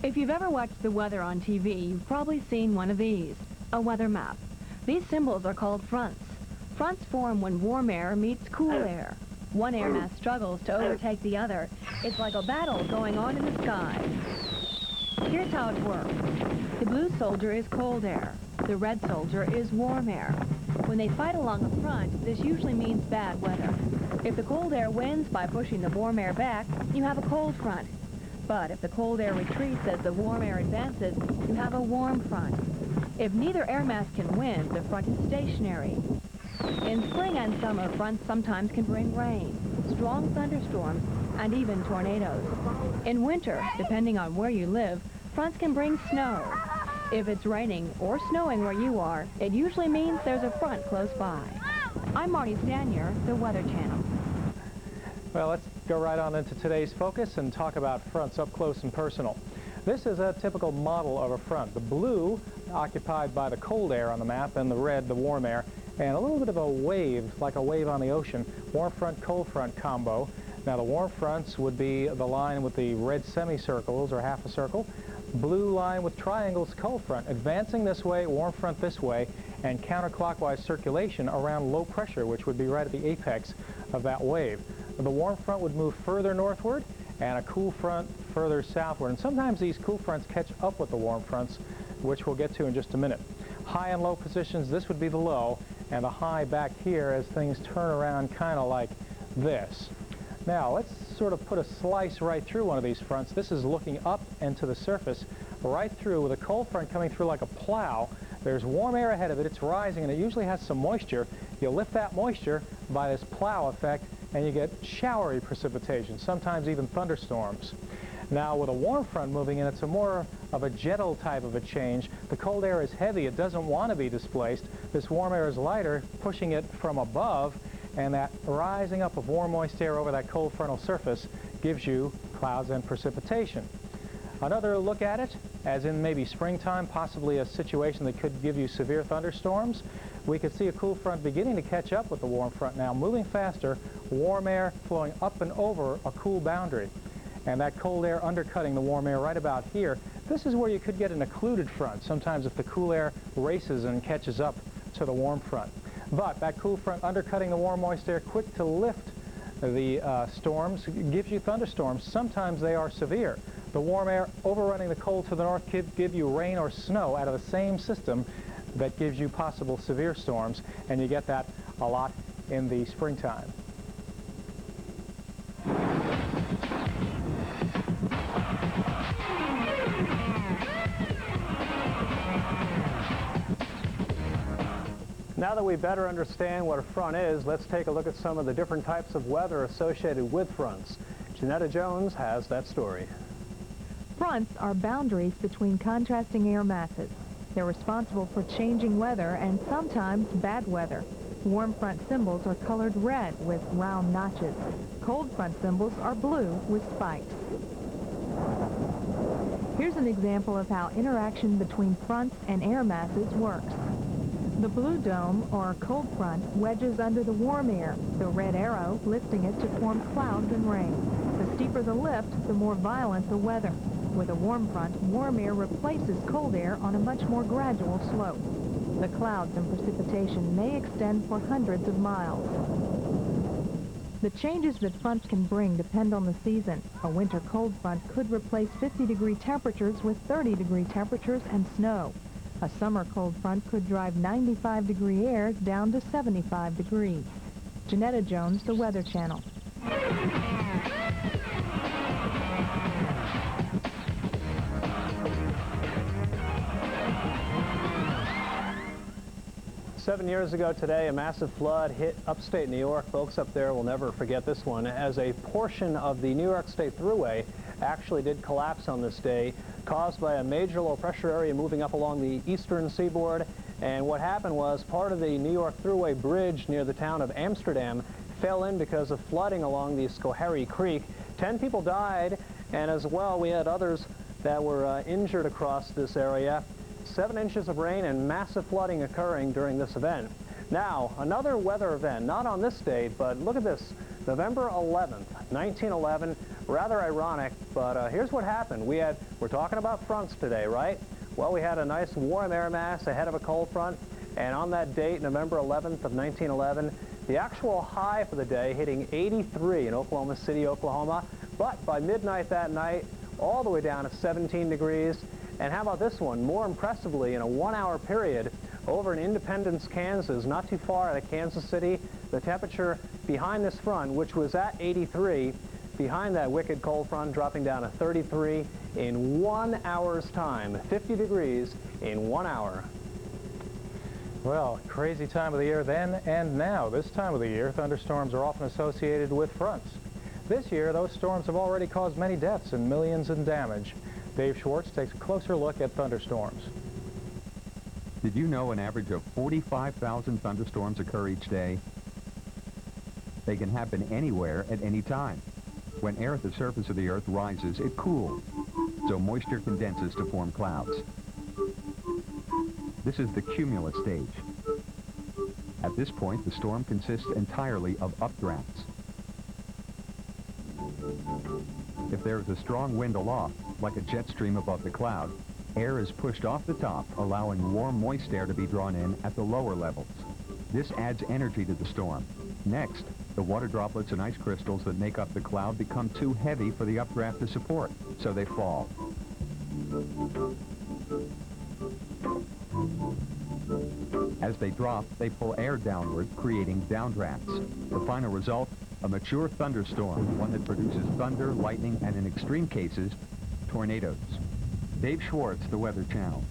If you've ever watched the weather on TV, you've probably seen one of these, a weather map. These symbols are called fronts. Fronts form when warm air meets cool air. One air mass struggles to overtake the other. It's like a battle going on in the sky. Here's how it works. The blue soldier is cold air. The red soldier is warm air. When they fight along a front, this usually means bad weather. If the cold air wins by pushing the warm air back, you have a cold front. But if the cold air retreats as the warm air advances, you have a warm front. If neither air mass can win, the front is stationary. In spring and summer, fronts sometimes can bring rain, strong thunderstorms, and even tornadoes. In winter, depending on where you live, fronts can bring snow. If it's raining or snowing where you are, it usually means there's a front close by. I'm Marty Stanier, the Weather Channel. Well, let's go right on into today's focus and talk about fronts up close and personal. This is a typical model of a front. The blue occupied by the cold air on the map, and the red the warm air, and a little bit of a wave, like a wave on the ocean, warm front, cold front combo. Now the warm fronts would be the line with the red semicircles or half a circle, blue line with triangles, cold front, advancing this way, warm front this way, and counterclockwise circulation around low pressure, which would be right at the apex of that wave. The warm front would move further northward and a cool front further southward. And sometimes these cool fronts catch up with the warm fronts, which we'll get to in just a minute. High and low positions, this would be the low, and the high back here as things turn around kind of like this. Now let's sort of put a slice right through one of these fronts. This is looking up and to the surface, right through with a cold front coming through like a plow. There's warm air ahead of it, it's rising, and it usually has some moisture. You lift that moisture by this plow effect, and you get showery precipitation, sometimes even thunderstorms. Now with a warm front moving in, it's a more of a gentle type of a change. The cold air is heavy, it doesn't want to be displaced. This warm air is lighter, pushing it from above, and that rising up of warm moist air over that cold frontal surface gives you clouds and precipitation. Another look at it, as in maybe springtime, possibly a situation that could give you severe thunderstorms. We could see a cool front beginning to catch up with the warm front now, moving faster, warm air flowing up and over a cool boundary. And that cold air undercutting the warm air right about here. This is where you could get an occluded front, sometimes if the cool air races and catches up to the warm front. But that cool front undercutting the warm moist air, quick to lift the storms, gives you thunderstorms. Sometimes they are severe. The warm air overrunning the cold to the north could give you rain or snow out of the same system that gives you possible severe storms, and you get that a lot in the springtime. Now that we better understand what a front is, let's take a look at some of the different types of weather associated with fronts. Jeanetta Jones has that story. Fronts are boundaries between contrasting air masses. They're responsible for changing weather and sometimes bad weather. Warm front symbols are colored red with round notches. Cold front symbols are blue with spikes. Here's an example of how interaction between fronts and air masses works. The blue dome, or cold front, wedges under the warm air, the red arrow lifting it to form clouds and rain. The steeper the lift, the more violent the weather. With a warm front, warm air replaces cold air on a much more gradual slope. The clouds and precipitation may extend for hundreds of miles. The changes that fronts can bring depend on the season. A winter cold front could replace 50-degree temperatures with 30-degree temperatures and snow. A summer cold front could drive 95-degree air down to 75 degrees. Jeanetta Jones, the Weather Channel. 7 years ago today, a massive flood hit upstate New York. Folks up there will never forget this one, as a portion of the New York State Thruway actually did collapse on this day, caused by a major low pressure area moving up along the eastern seaboard. And what happened was part of the New York Thruway bridge near the town of Amsterdam fell in because of flooding along the Schoharie Creek. 10 people died, and as well we had others that were injured across this area. 7 inches of rain and massive flooding occurring during this event. Now, another weather event, not on this date, but look at this November 11th, 1911. Rather ironic, but here's what happened. We're talking about fronts today, right? Well, we had a nice warm air mass ahead of a cold front, and on that date, November 11th of 1911, the actual high for the day hitting 83 in Oklahoma City, Oklahoma, but by midnight that night, all the way down to 17 degrees. And how about this one? More impressively, in a 1-hour period, over in Independence, Kansas, not too far out of Kansas City, the temperature behind this front, which was at 83, behind that wicked cold front, dropping down to 33 in 1 hour's time. 50 degrees in 1 hour. Well, crazy time of the year then and now. This time of the year, thunderstorms are often associated with fronts. This year, those storms have already caused many deaths and millions in damage. Dave Schwartz takes a closer look at thunderstorms. Did you know an average of 45,000 thunderstorms occur each day? They can happen anywhere at any time. When air at the surface of the Earth rises, it cools, so moisture condenses to form clouds. This is the cumulus stage. At this point, the storm consists entirely of updrafts. If there is a strong wind aloft, like a jet stream above the cloud, air is pushed off the top, allowing warm, moist air to be drawn in at the lower levels. This adds energy to the storm. Next, the water droplets and ice crystals that make up the cloud become too heavy for the updraft to support, so they fall. As they drop, they pull air downward, creating downdrafts. The final result, a mature thunderstorm, one that produces thunder, lightning, and in extreme cases, tornadoes. Dave Schwartz, the Weather Channel.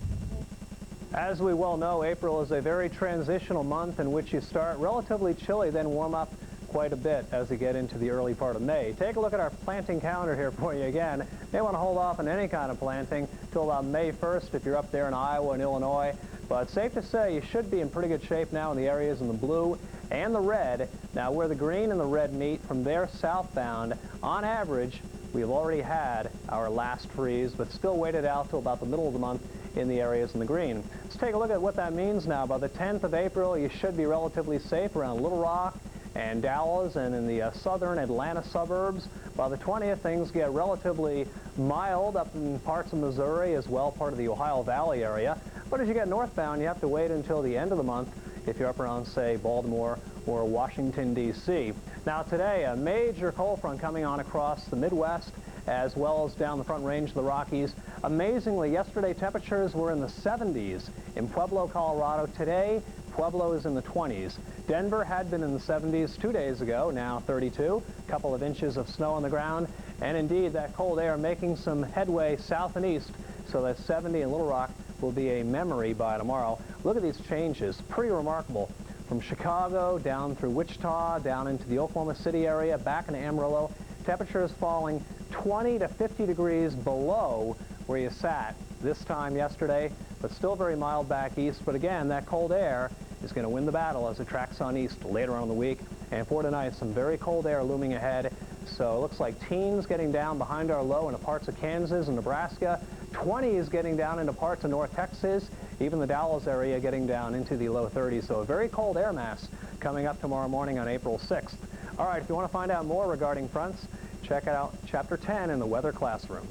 As we well know, April is a very transitional month in which you start relatively chilly, then warm up quite a bit as we get into the early part of May. Take a look at our planting calendar here for you again. You may want to hold off on any kind of planting till about May 1st if you're up there in Iowa and Illinois. But safe to say you should be in pretty good shape now in the areas in the blue and the red. Now where the green and the red meet, from there southbound, on average, we've already had our last freeze, but still waited out till about the middle of the month in the areas in the green. Let's take a look at what that means now. By the 10th of April, you should be relatively safe around Little Rock and Dallas and in the southern Atlanta suburbs. By the 20th, things get relatively mild up in parts of Missouri as well, part of the Ohio Valley area. But as you get northbound, you have to wait until the end of the month if you're up around, say, Baltimore or Washington, D.C. Now today, a major cold front coming on across the Midwest as well as down the Front Range of the Rockies. Amazingly, yesterday temperatures were in the 70s in Pueblo, Colorado. Today, Pueblo is in the 20s. Denver had been in the 70s 2 days ago, now 32. A couple of inches of snow on the ground. And indeed, that cold air making some headway south and east, so that 70 in Little Rock will be a memory by tomorrow. Look at these changes. Pretty remarkable. From Chicago down through Wichita, down into the Oklahoma City area, back into Amarillo. Temperatures falling 20 to 50 degrees below where you sat this time yesterday, but still very mild back east. But again, that cold air is going to win the battle as it tracks on east later on in the week. And for tonight, some very cold air looming ahead. So it looks like teens getting down behind our low into parts of Kansas and Nebraska. 20s getting down into parts of North Texas. Even the Dallas area getting down into the low 30s. So a very cold air mass coming up tomorrow morning on April 6th. All right, if you want to find out more regarding fronts, check out Chapter 10 in the Weather Classroom.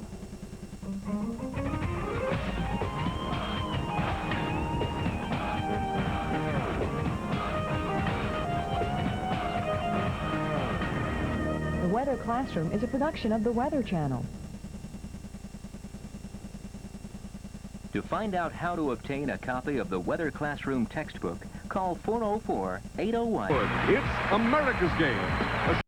The Weather Classroom is a production of the Weather Channel. To find out how to obtain a copy of the Weather Classroom textbook, call 404-801. It's America's Game.